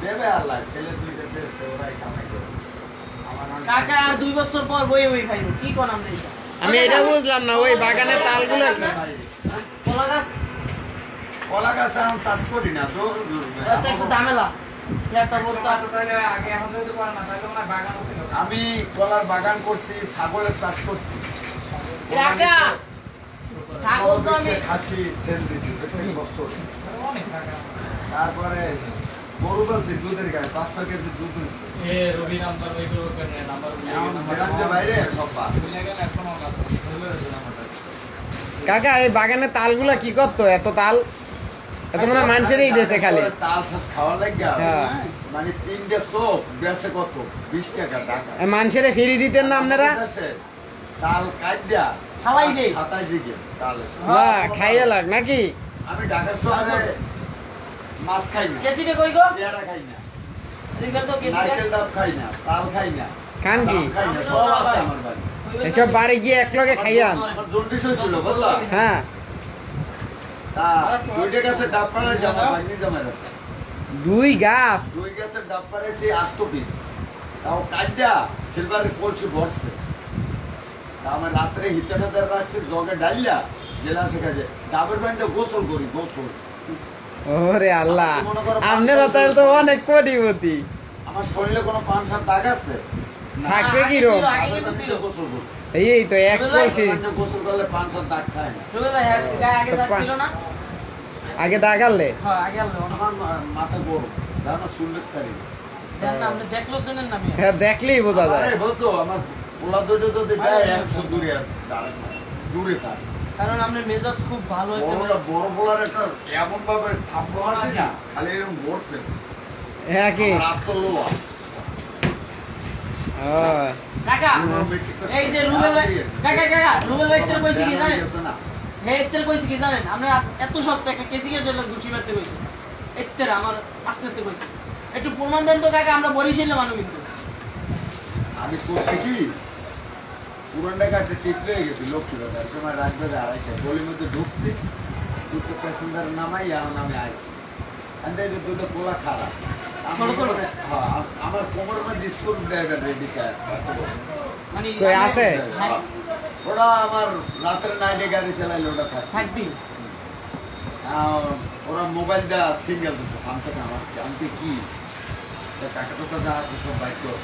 দেবে আল্লাহ ছেলে দুইটা দেশে ওরাই কামাই করে কাকা আর 2 বছর পর বই খাইবো কি কোন আমরা এটা আমি এটা বুঝলাম না ওই বাগানের তালগুলো কলা গাছ আমি চাষ করি না তো এটা একটু ঝামেলা আমি কলার বাগান করছি ছাগলের চাষ করছি কাকা ছাগল তো আমি খাসি সেল দিছি বছর তারপরে গরু বলছি দুধের গায়ে 500 কেজি দুধ হয়েছে বাইরে সব কাকা এই বাগানের তালগুলা কি করতো এত তাল এত মানে মানুষেরই দিয়েছে খালি তাল শাস খাওয়া লাগে মানে 3টে চোখ বেচে কত 20 টাকা টাকা মানুষের ফিরি দিতেন না আপনারা তাল কাটিয়া খাওয়াই দেই 27 দিকে তাল না খাইয়া লাগ নাকি আমি ঢাকা শহরে মাছ খাই না কেজিটা কই গো পেয়ারা খাই না এদিকে তো কেজিটা নারকেল ডাব খাই না তাল খাই না খান কি খাই না সব আছে আমার বাড়ি এসব বাড়ি গিয়ে এক লগে খাইয়ান আমার জন্ডিস হয়েছিল বুঝলা হ্যাঁ তা দুইটা গাছের ডাব পাড়া জামা ভাঙনি জামাই রাখা 2 গাছ 2 গাছের ডাব পাড়াইছি 8 পিস তাও কাটিয়া সিলভারের কলসি ভরছে তা আমার রাত্রে হিটারে দেওয়া রাখছে জগে ডালিয়া গেলাসে কাজে ডাবের পানিতে গোসল করি গোসল ওরে আল্লাহ আপনারা তাহলে তো অনেক কোটিপতি আমার শরীরে কোনো পানসার দাগ আছে থাকবে কি রকম গোসল করছি এই তো এক কলসি গোসল করলে পানসার দাগ খায় না আগে যাচ্ছিল না আগে দাগালে হ্যাঁ আগে আলো আমার মাথা গরম জানো সুন্দর তারি জান না আপনি দেখলো শুনেন না আমি হ্যাঁ দেখলেই বোঝা যায় আরে হতো আমার পোলা দুটো তো যায় 100 দূরে দাঁড়ায় দূরে থাকে কারণ আপনার মেজাজ খুব ভালো একটা বড় পোলার একটা এমন ভাবে থাপ্পড় মারছি না খালি এরকম বলছে হ্যাঁ কি রাত তো লোয়া কাকা এই যে রুবেল ভাই কাকা কাকা রুবেল ভাই তোর কইছি কি জানেন হেতের কইছি কি জানেন আমরা এত সব টাকা কেজি কেজি গুছি মারতে কইছি এতের আমার আস্তে আস্তে কইছি একটু প্রমাণ দেন তো কাকা আমরা বরিশালে মানুষ কিন্তু আমি করছি কি পুরানটা কাটতে ঠিক হয়ে গেছি লক্ষ্মীবাজার সময় রাখবে আড়াইটা গলির মধ্যে ঢুকছি দুটো প্যাসেঞ্জার নামাই আর নামে আইছি দুটো কোলা খারাপ আমার কোমরের মধ্যে স্কুল ড্রাইভার রেডি চায় মানে আছে ওরা আমার রাতের নাইটে গাড়ি চালাইলে ওটা থাকবি ওরা মোবাইল দেওয়া সিঙ্গেল দিচ্ছে ফামতে আমার জানতে কি টাকা টাকা যা আছে সব বাইক কর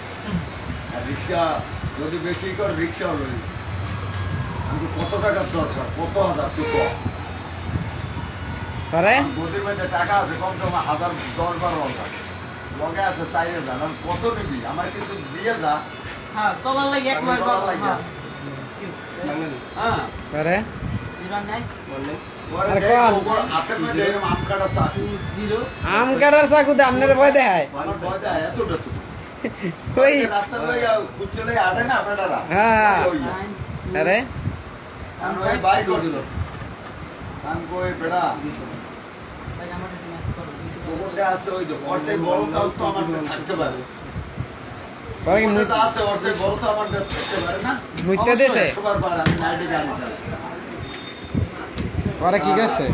আর রিক্সা যদি বেশি কর রিক্সাও লই কিন্তু কত টাকার দরকার কত হাজার তো গদির মধ্যে টাকা আছে কম কম 10-12 লগে আছে 4,000 কত নিবি আমার কিছু দিয়ে যা হ্যাঁ চলার লাগে এক মাস লাগে হ্যাঁ আরে জীবন নাই বললে আম কাটার চাকুতে আপনার ভয় দেখায় ওই হ্যাঁ আরে ওরা কি করছে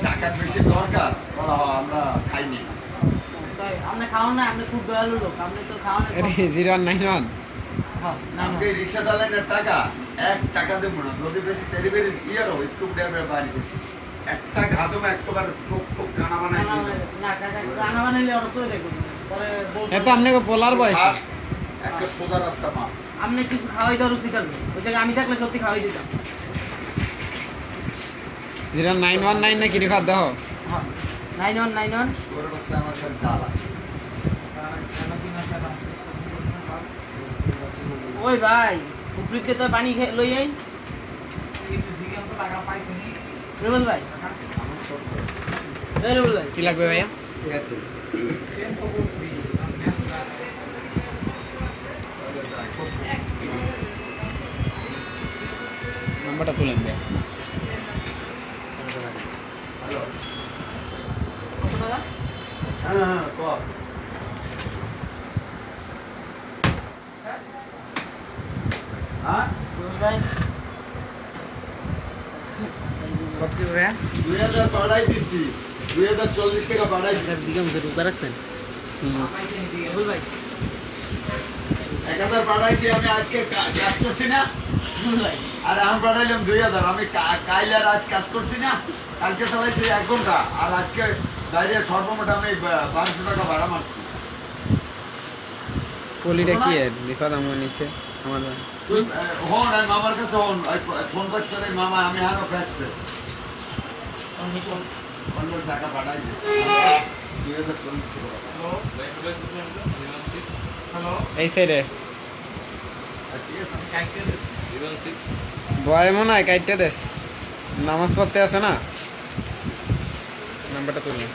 টাকার বেশি দরকার বলা হয় আমরা খাইনি আপনি খাওয়ান না আপনি খুব দয়ালু লোক আপনি তো খাওয়ান 091 আমাকে রিক্সা চালানোর টাকা 1 টাকা দেবো না যদি বেশি তেরি বেরি ইয়ারও স্কুপ ড্রাইভার বাড়ি দিচ্ছি একটা ঘাতম একবার টুক টুক গানা বানাই না কাকা গানা বানাইলে অবশ্যই দেখুন পরে এটা আপনাকে পোলার বয়স একটা সোজা রাস্তা মা আপনি কিছু খাওয়াই দেওয়ার রুচি করবে ওই জায়গায় আমি থাকলে সত্যি খাওয়াই দিতাম 0919 না কি রেখা দাও 9191 ওর কাছে আমার সাথে জ্বালা ওই ভাই উপরিতে তো পানি লই আই রুবেল ভাই এই রুবেল ভাই কি লাগবে ভাইয়া নাম্বারটা তুলেন ভাই হ্যাঁ কর হ্যাঁ ভাই কত ভাইয়া 2000 পাড়াই দিচ্ছি 2040 টাকা পাঠাইছি। বল ভাই 1000 পাঠাইছি আমি আজকে কাজ করছি না, বল ভাই আর এখন পাঠাইলাম 2000। আমি কাইল আর আজ কাজ করছি না, কালকে চালাইছি 1 ঘন্টা, আর আজকে বাইরে সর্বমোট আমি 1200 টাকা ভাড়া মারছি। পলিটা কি বিপদ আমার নিচে আমার তুই হন আমি মামার কাছে হন, ফোন করছে রে মামা, আমি হানো ফ্যাক্সে আমি কোন 15 টাকা পাঠাই দিই। 2040 টাকা পাঠাই। হ্যালো এই সাইডে আর ঠিক আছে, কাইকে বয় মনে হয় কাইটে দেশ নামাজ পড়তে আছে না নাম্বারটা তুলুন